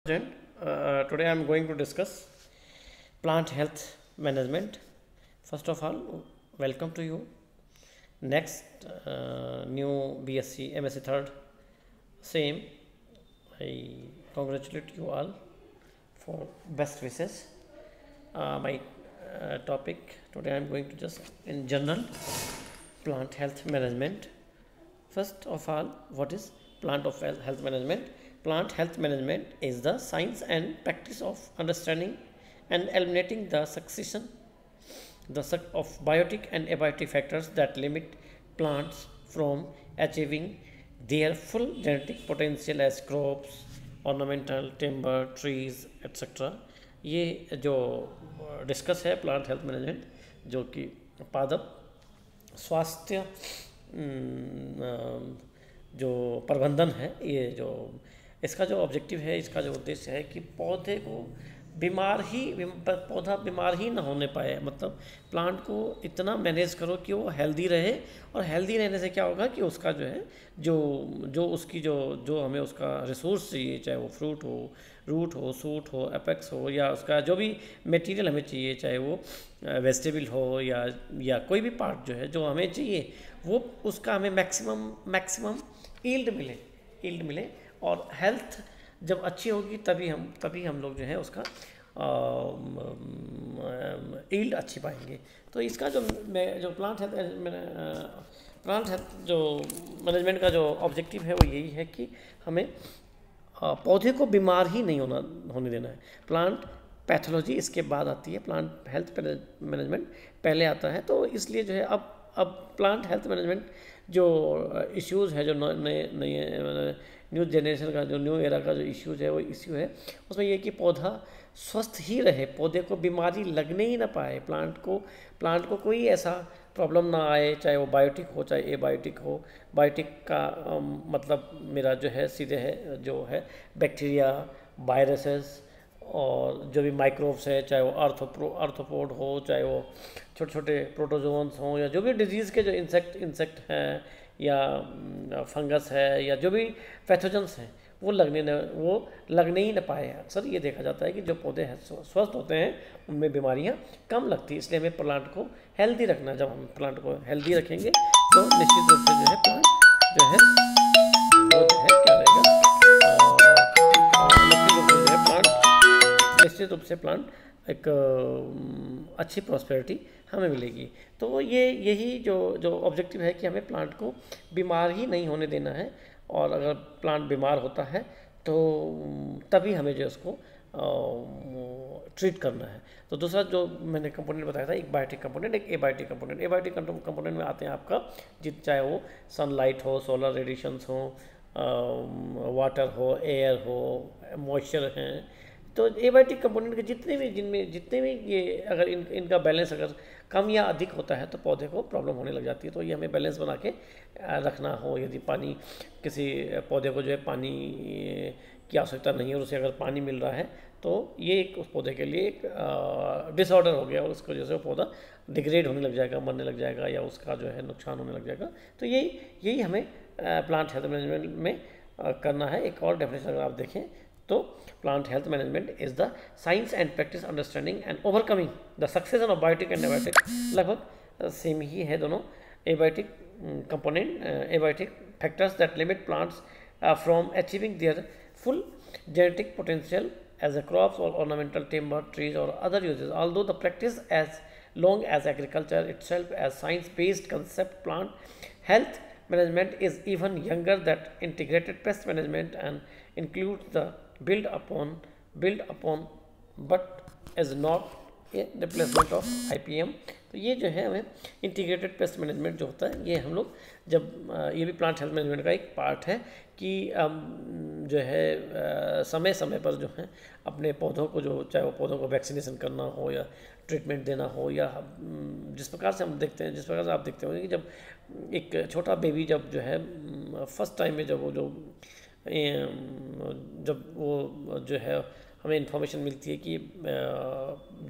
Student, today I am going to discuss plant health management. First of all, welcome to you. Next, new BSc, MSc third, same. I congratulate you all for best wishes. My topic today I am going to just in general plant health management. First of all, what is plant of health management? Plant health management is the science and practice of understanding and eliminating the succession of biotic and abiotic factors that limit plants from achieving their full genetic potential as crops, ornamental, timber, trees, etc. ये जो discuss है plant health management जो कि पादप स्वास्थ्य जो प्रबंधन है, ये जो इसका जो ऑब्जेक्टिव है, इसका जो उद्देश्य है कि पौधे को पौधा बीमार ही ना होने पाए, मतलब प्लांट को इतना मैनेज करो कि वो हेल्दी रहे। और हेल्दी रहने से क्या होगा कि उसका जो है जो उसकी जो हमें उसका रिसोर्स चाहिए, चाहे वो फ्रूट हो, रूट हो, सूट हो, एपेक्स हो, या उसका जो भी मटेरियल हमें चाहिए, चाहे वो वेजिटेबल हो या कोई भी पार्ट जो है जो हमें चाहिए, वो उसका हमें मैक्सिमम ईल्ड मिले। और हेल्थ जब अच्छी होगी तभी हम लोग जो है उसका ईल्ड अच्छी पाएंगे। तो इसका जो प्लांट हेल्थ जो मैनेजमेंट का जो ऑब्जेक्टिव है वो यही है कि हमें पौधे को बीमार ही नहीं होने देना है। प्लांट पैथोलॉजी इसके बाद आती है, प्लांट हेल्थ मैनेजमेंट पहले आता है। तो इसलिए जो है अब प्लांट हेल्थ मैनेजमेंट जो इश्यूज़ है, जो नए न्यू जनरेशन का जो न्यू एरा का जो इश्यूज है, वो इश्यू है उसमें ये कि पौधा स्वस्थ ही रहे, पौधे को बीमारी लगने ही ना पाए, प्लांट को कोई ऐसा प्रॉब्लम ना आए, चाहे वो बायोटिक हो चाहे एबायोटिक हो। बायोटिक का मतलब मेरा जो है सीधे है जो है बैक्टीरिया, वायरसेस और जो भी माइक्रोब्स है, चाहे वो आर्थ्रोपोड हो, चाहे वो छोटे छोटे प्रोटोजोन्स हों, या जो भी डिजीज़ के जो इंसेक्ट हैं या फंगस है या जो भी पैथोजेंस हैं, वो लगने ही न पाए। अक्सर ये देखा जाता है कि जो पौधे स्वस्थ होते हैं उनमें बीमारियां कम लगती है। इसलिए हमें प्लांट को हेल्दी रखना। जब हम प्लांट को हेल्दी रखेंगे तो निश्चित रूप से जो है प्लांट जो है वो जो है क्या रहेगा, निश्चित रूप से प्लांट एक अच्छी प्रॉस्पेरिटी हमें मिलेगी। तो यही जो ऑब्जेक्टिव है कि हमें प्लांट को बीमार ही नहीं होने देना है। और अगर प्लांट बीमार होता है तो तभी हमें जो उसको ट्रीट करना है। तो दूसरा जो मैंने कंपोनेंट बताया था, एक बायोटिक कंपोनेंट, एक एबायोटिक कंपोनेंट। एबायोटिक कंपोनेंट में आते हैं आपका चाहे वो सनलाइट हो, सोलर रेडिएशंस हो, वाटर हो, एयर हो, मॉइस्चर हैं। तो एबायोटिक कंपोनेंट के जितने भी ये अगर इनका बैलेंस अगर कम या अधिक होता है तो पौधे को प्रॉब्लम होने लग जाती है। तो ये हमें बैलेंस बना के रखना हो। यदि पानी किसी पौधे को जो है पानी की आवश्यकता नहीं है और उसे अगर पानी मिल रहा है तो ये एक उस पौधे के लिए एक डिसऑर्डर हो गया और उसकी वजह से वो पौधा डिग्रेड होने लग जाएगा, मरने लग जाएगा, या उसका जो है नुकसान होने लग जाएगा। तो यही हमें प्लांट हेल्थ मैनेजमेंट में करना है। एक और डेफिनेशन अगर आप देखें तो plant health management is the science and practice understanding and overcoming the succession of biotic and abiotic. लगभग सेम ही है दोनों। Abiotic component, abiotic factors that limit plants from achieving their full genetic potential as a crops or ornamental timber, trees or other uses. Although the practice as long as agriculture itself as science-based concept, plant health management is even younger that integrated pest management and includes the build upon but is not a replacement of IPM. तो ये जो है हमें integrated pest management जो होता है, ये हम लोग जब ये भी प्लांट हेल्थ मैनेजमेंट का एक पार्ट है कि जो है समय समय पर जो है अपने पौधों को चाहे वो पौधों को वैक्सीनेशन करना हो या ट्रीटमेंट देना हो, या जिस प्रकार से आप देखते होंगे कि जब एक छोटा बेबी जब जो है फर्स्ट टाइम में जब वो जो है हमें इन्फॉर्मेशन मिलती है कि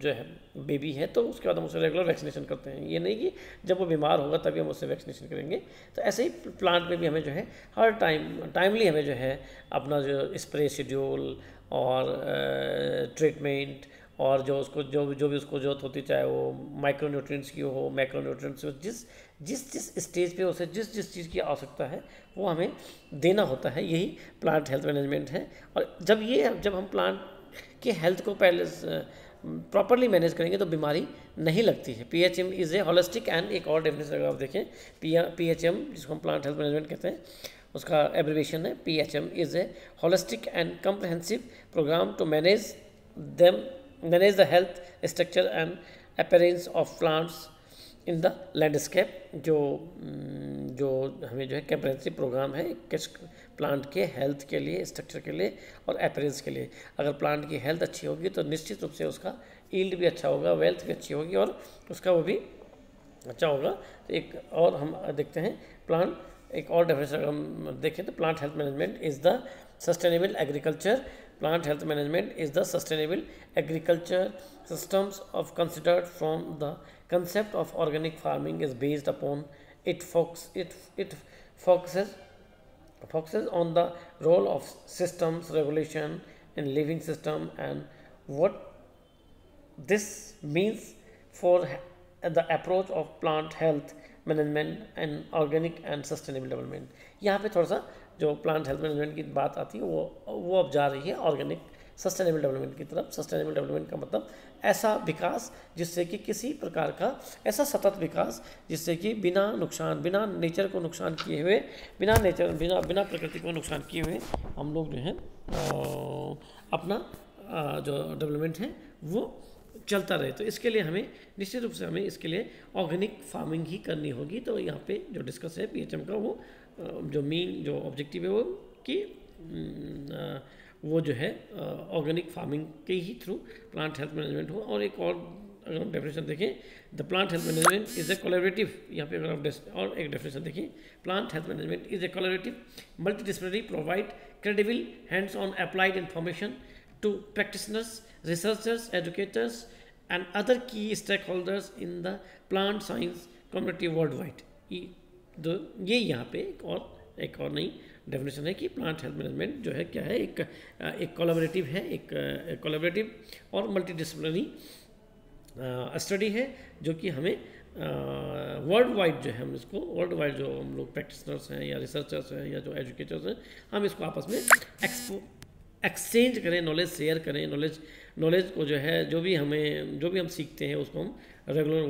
जो है बेबी है, तो उसके बाद हम उसे रेगुलर वैक्सीनेशन करते हैं। ये नहीं कि जब वो बीमार होगा तभी हम उससे वैक्सीनेशन करेंगे। तो ऐसे ही प्लांट में भी हमें जो है हर टाइमली हमें जो है अपना जो स्प्रे शेड्यूल और ट्रीटमेंट और जो उसको जो भी उसको जरूरत होती, चाहे वो माइक्रो न्यूट्रिएंट्स की हो, मैक्रो न्यूट्रिएंट्स हो, जिस जिस जिस स्टेज पे उसे जिस जिस चीज़ की आवश्यकता है वो हमें देना होता है। यही प्लांट हेल्थ मैनेजमेंट है। और जब हम प्लांट के हेल्थ को पहले प्रॉपरली मैनेज करेंगे तो बीमारी नहीं लगती है। PHM is a holistic and, एक और डेफिनेशन अगर आप देखें PHM जिसको हम प्लांट हेल्थ मैनेजमेंट कहते हैं, उसका एब्रीविएशन है PHM is a holistic and comprehensive programme to manage the health structure and appearance of plants in the landscape. जो हमें जो है कम्प्रहेंसिव प्रोग्राम है किस प्लांट के हेल्थ के लिए, स्ट्रक्चर के लिए और अपीयरेंस के लिए। अगर प्लांट की हेल्थ अच्छी होगी तो निश्चित रूप से उसका यील्ड भी अच्छा होगा, वेल्थ भी अच्छी होगी और उसका वो भी अच्छा होगा। तो एक और हम देखते हैं प्लांट, एक और डेफिनेशन अगर हम देखें तो plant health management is the sustainable agriculture. Plant health management is the sustainable agriculture systems of considered from the concept of organic farming is based upon it focuses on the role of systems regulation in living system and what this means for the approach of plant health management and organic and sustainable development. यहाँ पे थोड़ा सा जो plant health management की बात आती है वो अब जा रही है ऑर्गेनिक सस्टेनेबल डेवलपमेंट की तरफ। सस्टेनेबल डेवलपमेंट का मतलब ऐसा विकास जिससे कि किसी प्रकार का ऐसा सतत विकास जिससे कि बिना नुकसान, बिना नेचर को नुकसान किए हुए, बिना प्रकृति को नुकसान किए हुए हम लोग जो है अपना जो डेवलपमेंट है वो चलता रहे। तो इसके लिए हमें निश्चित रूप से हमें इसके लिए ऑर्गेनिक फार्मिंग ही करनी होगी। तो यहाँ पे जो डिस्कस है PHM का वो जो मेन जो ऑब्जेक्टिव है वो कि वो जो है ऑर्गेनिक फार्मिंग के ही थ्रू प्लांट हेल्थ मैनेजमेंट हो। और एक और अगर हम डेफिनेशन देखें, the plant health management is a collaborative, यहाँ पे अगर आप और एक डेफिनेशन देखें, plant health management is a collaborative multidisciplinary provide credible hands on applied information to practitioners, researchers, educators and other key stakeholders in the plant science community worldwide। ये यहाँ पे एक और नई डेफिनेशन है कि प्लांट हेल्थ मैनेजमेंट जो है क्या है, एक कोलैबोरेटिव है, एक कोलैबोरेटिव और मल्टीडिसिप्लिनरी स्टडी है जो कि हमें वर्ल्ड वाइड जो है हम इसको वर्ल्ड वाइड जो हम लोग प्रैक्टिशनर्स हैं या रिसर्चर्स हैं या जो एजुकेटर्स हैं हम इसको आपस में एक्सचेंज करें, नॉलेज शेयर करें, नॉलेज को जो है जो भी हम सीखते हैं उसको हम रेगुलर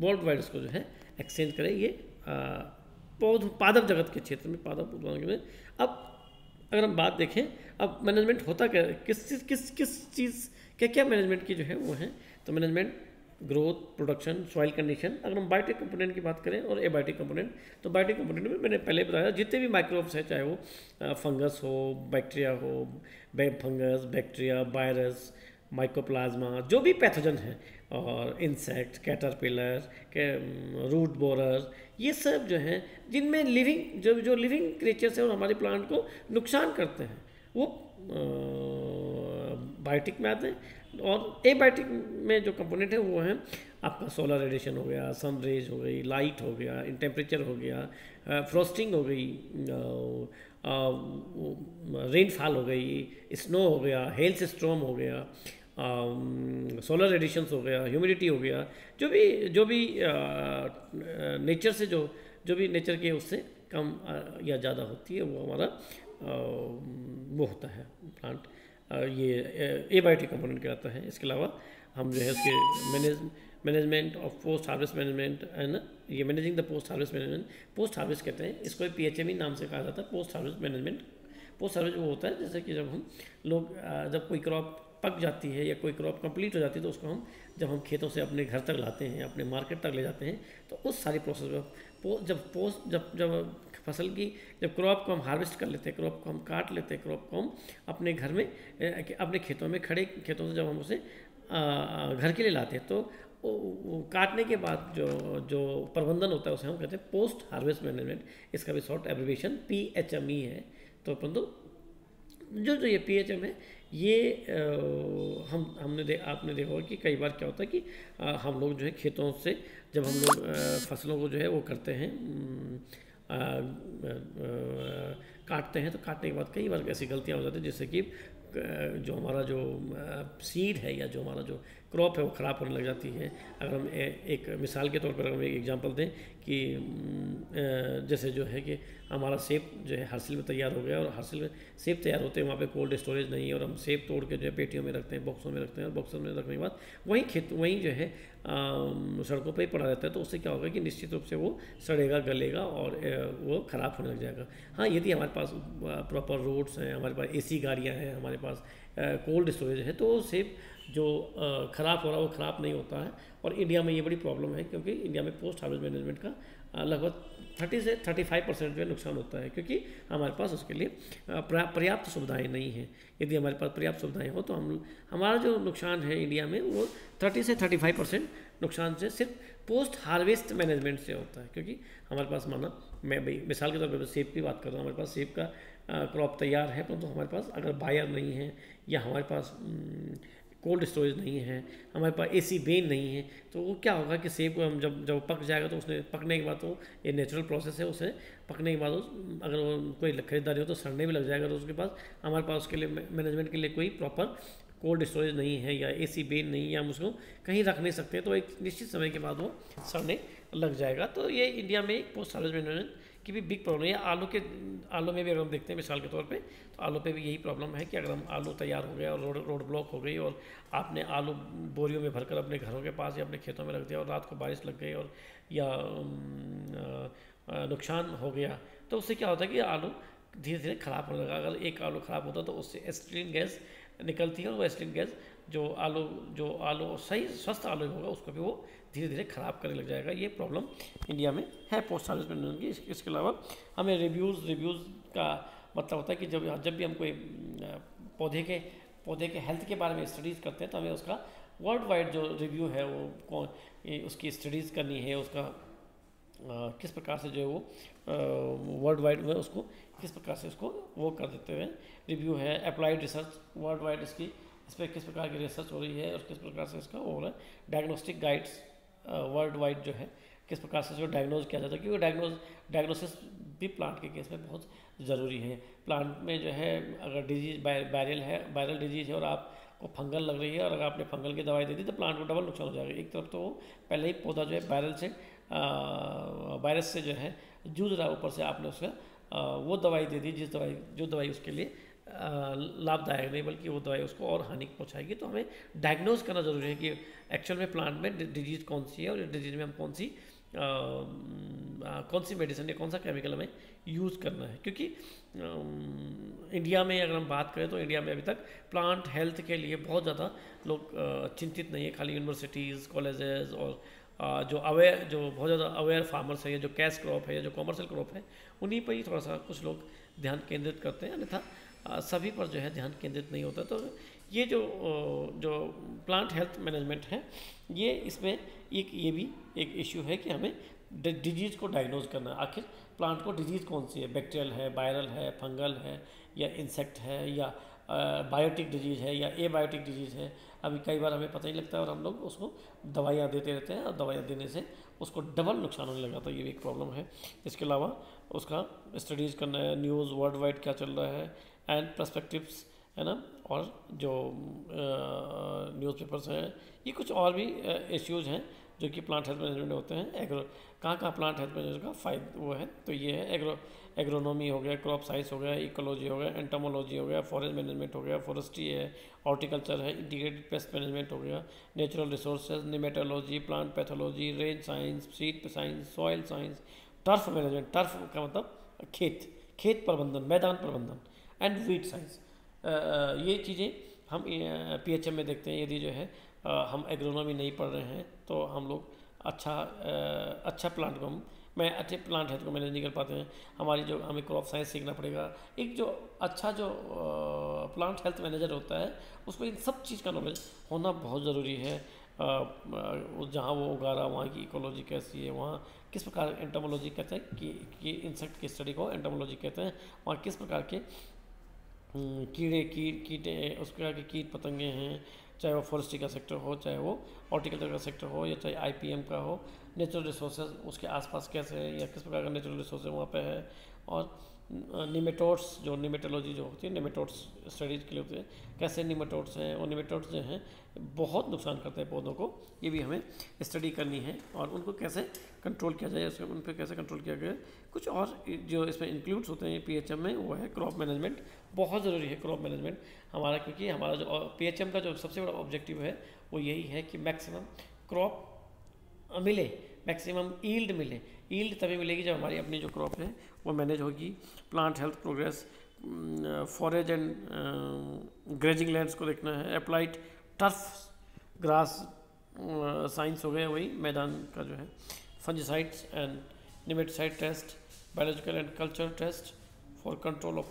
वर्ल्ड वाइड उसको जो है एक्सचेंज करें। ये पादप जगत के क्षेत्र में में अब अगर हम बात देखें, अब मैनेजमेंट होता क्या, किस चीज़ क्या मैनेजमेंट की जो है वो है। तो management growth, production, soil condition. अगर हम बायोटिक कंपोनेंट की बात करें और एबायोटिक कंपोनेंट, तो बायोटिक कंपोनेंट में मैंने पहले बताया जितने भी माइक्रोब्स हैं, चाहे वो फंगस हो, बैक्टीरिया हो, फंगस, बैक्टीरिया, वायरस, माइकोप्लाज्मा, जो भी पैथोजन हैं, और इंसेक्ट, कैटरपिलर, रूट बोरर, ये सब जो हैं जिनमें लिविंग जो लिविंग क्रिएचर्स हैं और हमारे प्लांट को नुकसान करते हैं वो बायोटिक में आते हैं। और एबायोटिक में जो कंपोनेंट है वो है आपका सोलर रेडिएशन हो गया, सन रेज हो गई, लाइट हो गया, टेम्परेचर हो गया, फ्रॉस्टिंग हो गई, रेनफॉल हो गई, स्नो हो गया, हेल्स स्ट्रॉम हो गया, सोलर रेडिएशंस हो गया, ह्यूमिडिटी हो गया, जो भी नेचर से जो भी नेचर के उससे कम या ज़्यादा होती है वो हमारा वो होता है प्लांट, ये एबायोटिक कंपोनेंट कहलाता है। इसके अलावा हम जो है उसके management of post harvest management है ना, ये managing the post harvest management, post harvest कहते हैं इसको, PHM नाम से कहा जाता है post harvest management. Post harvest वो होता है जैसे कि जब कोई क्रॉप पक जाती है या कोई क्रॉप कंप्लीट हो जाती है तो उसको जब हम खेतों से अपने घर तक लाते हैं, अपने मार्केट तक ले जाते हैं, तो उस सारी प्रोसेस में जब फसल की जब क्रॉप को हम हार्वेस्ट कर लेते हैं, क्रॉप को हम काट लेते हैं, क्रॉप को हम अपने घर में अपने खेतों में खड़े खेतों से जब हम उसे घर के लिए लाते हैं तो काटने के बाद जो प्रबंधन होता है उसे हम कहते हैं पोस्ट हार्वेस्ट मैनेजमेंट। इसका भी शॉर्ट एब्रीविएशन PHME है। तो परंतु जो ये PHM है ये आपने देखा होगा कि कई बार क्या होता है कि हम लोग जो है खेतों से जब हम लोग फसलों को जो है वो करते हैं, काटते हैं, तो काटने के बाद कई बार ऐसी गलतियाँ हो जाती हैं जैसे कि जो हमारा जो सीड है या जो हमारा जो क्रॉप है वो ख़राब होने लग जाती है। अगर हम एक मिसाल के तौर पर हम एक एग्जांपल दें कि जैसे जो है कि हमारा सेब जो है हासिल में तैयार हो गया और हासिल में सेब तैयार होते हैं, वहाँ पे कोल्ड स्टोरेज नहीं है और हम सेब तोड़ के जो है पेटियों में रखते हैं, बॉक्सों में रखते हैं और बॉक्सों में रखने के बाद वहीं जो है सड़कों पर ही पड़ा रहता है। तो उससे क्या होगा कि निश्चित रूप से वो सड़ेगा, गलेगा और वो ख़राब होने लग जाएगा। हाँ, यदि हमारे पास प्रॉपर रोड्स हैं, हमारे पास AC गाड़ियाँ हैं, हमारे पास कोल्ड स्टोरेज है, तो सेब जो ख़राब हो रहा है वो ख़राब नहीं होता है। और इंडिया में ये बड़ी प्रॉब्लम है क्योंकि इंडिया में पोस्ट हार्वेस्ट मैनेजमेंट का लगभग 30 से 35% जो है नुकसान होता है, क्योंकि हमारे पास उसके लिए पर्याप्त सुविधाएं नहीं हैं। यदि हमारे पास पर्याप्त सुविधाएं हो तो हमारा जो नुकसान है इंडिया में वो 30 से 35% नुकसान से सिर्फ पोस्ट हार्वेस्ट मैनेजमेंट से होता है। क्योंकि हमारे पास माना मैं भाई मिसाल के तौर पर सेब की बात कर रहा हूँ, हमारे पास सेब का क्रॉप तैयार है, परंतु हमारे पास अगर बायर नहीं है या हमारे पास कोल्ड स्टोरेज नहीं है, हमारे पास AC बेन नहीं है, तो वो क्या होगा कि सेब को हम जब पक जाएगा तो उसने पकने के बाद तो ये नेचुरल प्रोसेस है, उसे पकने के बाद अगर वो कोई खरीदारी हो तो सड़ने भी लग जाएगा। तो उसके पास हमारे पास उसके लिए मैनेजमेंट के लिए कोई प्रॉपर कोल्ड स्टोरेज नहीं है या AC बेन नहीं है, या हम उसको कहीं रख नहीं सकते, तो एक निश्चित समय के बाद वो सड़ने लग जाएगा। तो ये इंडिया में एक पोस्ट हार्वेस्ट मैनेजमेंट की भी बिग प्रॉब्लम है। आलू में भी अगर हम देखते हैं मिसाल के तौर पे, तो आलू पे भी यही प्रॉब्लम है कि अगर हम आलू तैयार हो गया और रोड ब्लॉक हो गई और आपने आलू बोरियों में भरकर अपने घरों के पास या अपने खेतों में रख दिया और रात को बारिश लग गई और या नुकसान हो गया, तो उससे क्या होता है कि आलू धीरे धीरे ख़राब होने लगा। अगर एक आलू ख़राब होता तो उससे एसिटिलीन गैस निकलती है और वो एसिटिलीन गैस जो आलू सही स्वस्थ आलू होगा उसको भी वो धीरे धीरे ख़राब करने लग जाएगा। ये प्रॉब्लम इंडिया में है पोस्ट हार्वेस्ट मैनेजमेंट की। इसके अलावा हमें रिव्यूज़ का मतलब होता है कि जब भी हम कोई पौधे के हेल्थ के बारे में स्टडीज़ करते हैं तो हमें उसका वर्ल्ड वाइड जो रिव्यू है वो उसकी स्टडीज़ करनी है, उसका किस प्रकार से जो है वो वर्ल्ड वाइड में उसको किस प्रकार से उसको वो कर देते हुए रिव्यू है। अप्लाइड रिसर्च वर्ल्ड वाइड इस पर किस प्रकार की रिसर्च हो रही है और किस प्रकार से इसका हो रहा है। डायग्नोस्टिक गाइड्स वर्ल्ड वाइड जो है किस प्रकार से इसको डायग्नोज किया जाता है, क्योंकि डायग्नोसिस भी प्लांट के केस में बहुत ज़रूरी है। प्लांट में जो है अगर डिजीज वायरल डिजीज है और आपको फंगल लग रही है और अगर आपने फंगल की दवाई दे दी तो प्लांट को डबल नुकसान हो जाएगा। एक तरफ तो पहले ही पौधा जो है वायरस से जो है जूझ रहा है, ऊपर से आपने उसका वो दवाई दे दी जो दवाई उसके लिए लाभदायक नहीं बल्कि वो दवाई उसको और हानि पहुंचाएगी। तो हमें डायग्नोज करना ज़रूरी है कि एक्चुअल में प्लांट में डिजीज़ कौन सी है और इस डिजीज़ में हम कौन सी मेडिसिन या कौन सा केमिकल हमें यूज़ करना है। क्योंकि इंडिया में अगर हम बात करें तो इंडिया में अभी तक प्लांट हेल्थ के लिए बहुत ज़्यादा लोग चिंतित नहीं है। खाली यूनिवर्सिटीज़, कॉलेजेस और जो बहुत ज़्यादा अवेयर फार्मर्स है, जो कैश क्रॉप है या जो कॉमर्शियल क्रॉप है, उन्हीं पर ही थोड़ा सा कुछ लोग ध्यान केंद्रित करते हैं, अन्यथा सभी पर जो है ध्यान केंद्रित नहीं होता। तो ये जो प्लांट हेल्थ मैनेजमेंट है इसमें ये भी एक इश्यू है कि हमें डिजीज़ को डायग्नोज करना है। आखिर प्लांट को डिजीज़ कौन सी है, बैक्टीरियल है, वायरल है, फंगल है या इंसेक्ट है या बायोटिक डिजीज़ है या एबायोटिक डिजीज़ है। अभी कई बार हमें पता ही लगता है और हम लोग उसको दवाइयाँ देते रहते हैं और दवाइयाँ देने से उसको डबल नुकसान होने लगा। तो ये भी एक प्रॉब्लम है। इसके अलावा उसका स्टडीज़ करना है, न्यूज़ वर्ल्ड वाइड क्या चल रहा है एंड पर्सपेक्टिव्स है ना, और जो न्यूज़पेपर्स हैं, ये कुछ और भी इश्यूज़ हैं जो कि प्लांट हेल्थ मैनेजमेंट में होते हैं। कहाँ प्लांट हेल्थ मैनेजमेंट का फायदा वो है, तो ये है एग्रोनॉमी हो गया, क्रॉप साइंस हो गया, इकोलॉजी हो गया, एंटोमोलॉजी हो गया, फॉरेस्ट मैनेजमेंट हो गया, फॉरेस्ट्री है, हॉर्टिकल्चर है, इंटीग्रेटेड पेस्ट मैनेजमेंट हो गया, natural resources, nematology, plant pathology, range science, seed science, soil science, turf management, turf का मतलब खेत प्रबंधन, मैदान प्रबंधन एंड वीट साइंस। ये चीज़ें हम PHM में देखते हैं। यदि जो है हम एग्रोनॉमी नहीं पढ़ रहे हैं तो हम लोग अच्छे प्लांट हेल्थ को मैनेज नहीं कर पाते हैं। हमें क्रॉप साइंस सीखना पड़ेगा। एक जो प्लांट हेल्थ मैनेजर होता है उसको इन सब चीज़ का नॉलेज होना बहुत ज़रूरी है। जहाँ वो उगा रहा वहाँ की इकोलॉजी कैसी है, वहाँ किस प्रकार एंटोमोलॉजी कहते हैं कि इंसेक्ट की स्टडी को एंटोमोलॉजी कहते हैं, वहाँ किस प्रकार के उसके आगे कीट पतंगे हैं, चाहे वो फॉरेस्ट्री का सेक्टर हो, चाहे वो हॉर्टिकल्चर का सेक्टर हो या चाहे IPM का हो, नेचुरल रिसोर्सेज उसके आसपास कैसे है या किस प्रकार का नेचुरल रिसोर्सेज वहाँ पे है, और निमेटोड्स, जो निमेटोलॉजी जो होती है, निमेटोड्स स्टडीज़ के लिए होते हैं, कैसे निमेटोड्स हैं और निमेटोड्स जो हैं बहुत नुकसान करते हैं पौधों को, ये भी हमें स्टडी करनी है और उनको कैसे कंट्रोल किया जाए, उसके उन पर कैसे कंट्रोल किया गया। कुछ और जो इसमें इंक्लूड्स होते हैं PHM में, वो है क्रॉप मैनेजमेंट। बहुत ज़रूरी है क्रॉप मैनेजमेंट हमारा, क्योंकि हमारा जो PHM का जो सबसे बड़ा ऑब्जेक्टिव है वो यही है कि मैक्सिमम क्रॉप मिले, मैक्सिमम ईल्ड मिले। ईल्ड तभी मिलेगी जब हमारी अपनी जो क्रॉप है वो मैनेज होगी। Plant health progress, forage and grazing lands को देखना है, अप्लाइड टर्फ ग्रास साइंस हो गया वही मैदान का जो है, fungicides and nematicide test, biological and culture test for control of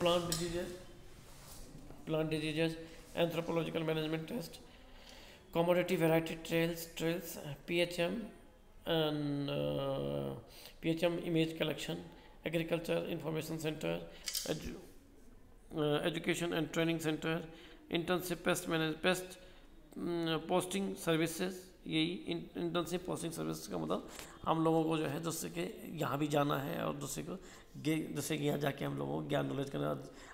plant diseases, anthropological management test, commodity variety trails, PHM and PHM image collection, agriculture information center, education and training center, internship pest posting services। यही internship posting service का मतलब हम लोगों को जो है जिससे कि यहाँ भी जाना है और दूसरे को जैसे कि यहाँ जाके हम लोगों को ज्ञान नॉलेज करना,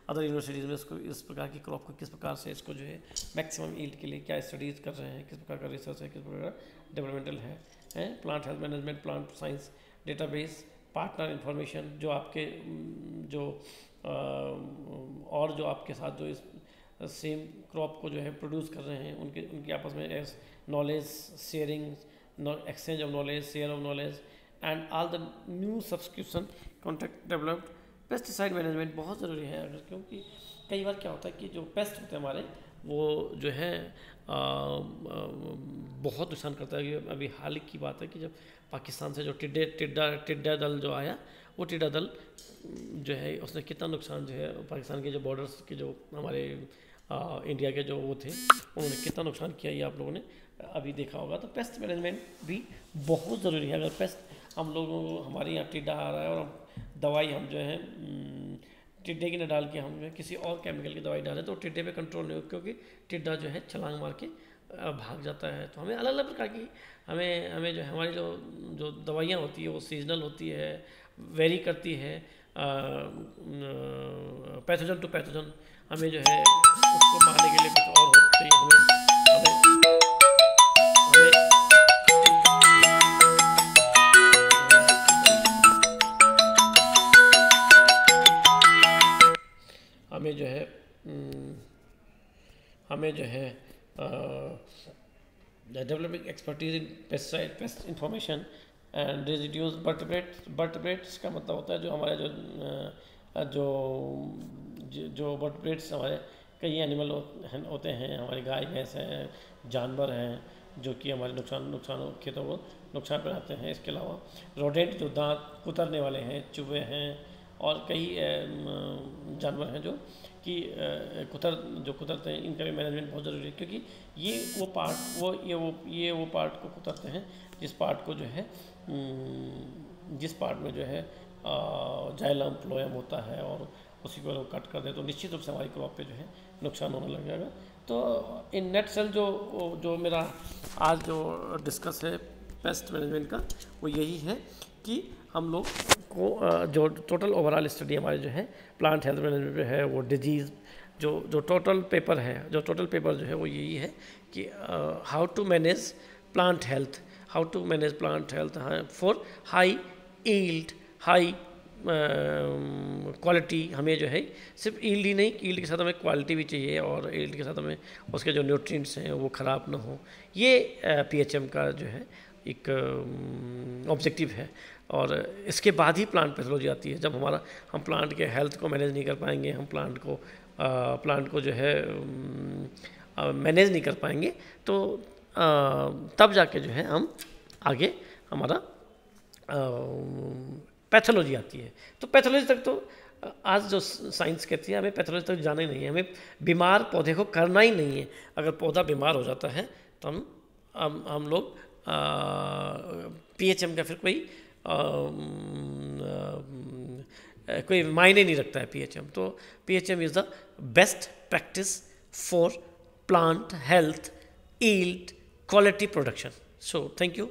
अदर यूनिवर्सिटीज़ में इसको इस प्रकार की क्रॉप को किस प्रकार से इसको जो है मैक्सिमम ईल्ड के लिए क्या स्टडीज़ कर रहे हैं, किस प्रकार का रिसर्च है, किस प्रकार का डेवलपमेंटल है। Plant health management, plant science database, partner information, जो आपके जो और जो आपके साथ जो इस सेम क्रॉप को जो है प्रोड्यूस कर रहे हैं उनकी आपस में knowledge sharing, exchange of knowledge, share of knowledge and all the new subscription contact developed. Pesticide management बहुत ज़रूरी है, अगर क्योंकि कई बार क्या होता है कि जो पेस्ट होते हैं हमारे वो जो है बहुत नुकसान करता है। अभी हाल की बात है कि जब पाकिस्तान से जो टिड्डा दल जो आया, वो टिड्डा दल जो है उसने कितना नुकसान जो है पाकिस्तान के जो बॉर्डर्स के जो हमारे इंडिया के जो वो थे उन्होंने कितना नुकसान किया, ये आप लोगों ने अभी देखा होगा। तो पेस्ट मैनेजमेंट भी बहुत ज़रूरी है। अगर पेस्ट हम लोगों को हमारे यहाँ टिड्डा आ रहा है और हम दवाई हम जो है टिड्डे की न डाल के हम किसी और केमिकल की दवाई डालें तो टिड्डे पे कंट्रोल नहीं हो, क्योंकि टिड्डा जो है छलांग मार के भाग जाता है। तो हमें अलग अलग प्रकार की हमें जो हमारी जो दवाइयाँ होती है वो सीजनल होती है, वेरी करती है, पैथोजन टू पैथोजन हमें जो है उसको मारने के लिए कुछ और होती है। हमें जो है developing expertise in pesticide, paste information and residues, vertebrates का मतलब होता है जो हमारे जो वर्टिब्रेट्स हमारे कई एनिमल होते हैं, हमारी गाय भैंस हैं, जानवर हैं जो कि हमारे नुकसान खेतों को नुकसान पहुंचाते हैं। इसके अलावा रोडेंट जो दांत कुतरने वाले हैं, चूहे हैं और कई जानवर हैं जो कि कुतरते हैं, इनका भी मैनेजमेंट बहुत ज़रूरी है, क्योंकि ये वो पार्ट वो पार्ट को कुतरते हैं जिस पार्ट को जो है जिस पार्ट में जो है जाइलम फ्लोएम होता है और उसी को लोग कट कर दें तो निश्चित रूप से हमारी क्रॉप पे जो है नुकसान होने लग जाएगा। तो इन नेट सेल जो मेरा आज जो डिस्कस है पेस्ट मैनेजमेंट का वो यही है कि हम लोग को जो टोटल ओवरऑल स्टडी हमारे जो है प्लांट हेल्थ मैनेजमेंट पे है, वो डिजीज़ जो टोटल पेपर जो है वो यही है कि how to manage plant health for high yield, high quality. हमें जो है सिर्फ ईल्ड ही नहीं, ईल्ड के साथ हमें क्वालिटी भी चाहिए और ईल्ड के साथ हमें उसके जो न्यूट्रिएंट्स हैं वो ख़राब ना हो। ये PHM का जो है एक ऑब्जेक्टिव है और इसके बाद ही प्लांट पैथोलॉजी आती है। जब हम प्लांट के हेल्थ को मैनेज नहीं कर पाएंगे, हम प्लांट को जो है मैनेज नहीं कर पाएंगे तो तब जाके जो है हम आगे हमारा पैथोलॉजी आती है। तो पैथोलॉजी तक तो आज जो साइंस कहती है हमें पैथोलॉजी तक जाना ही नहीं है, हमें बीमार पौधे को करना ही नहीं है। अगर पौधा बीमार हो जाता है तो हम लोग PHM का फिर कोई मायने नहीं रखता है PHM। तो PHM is the best practice for plant health, yield, quality production. So thank you.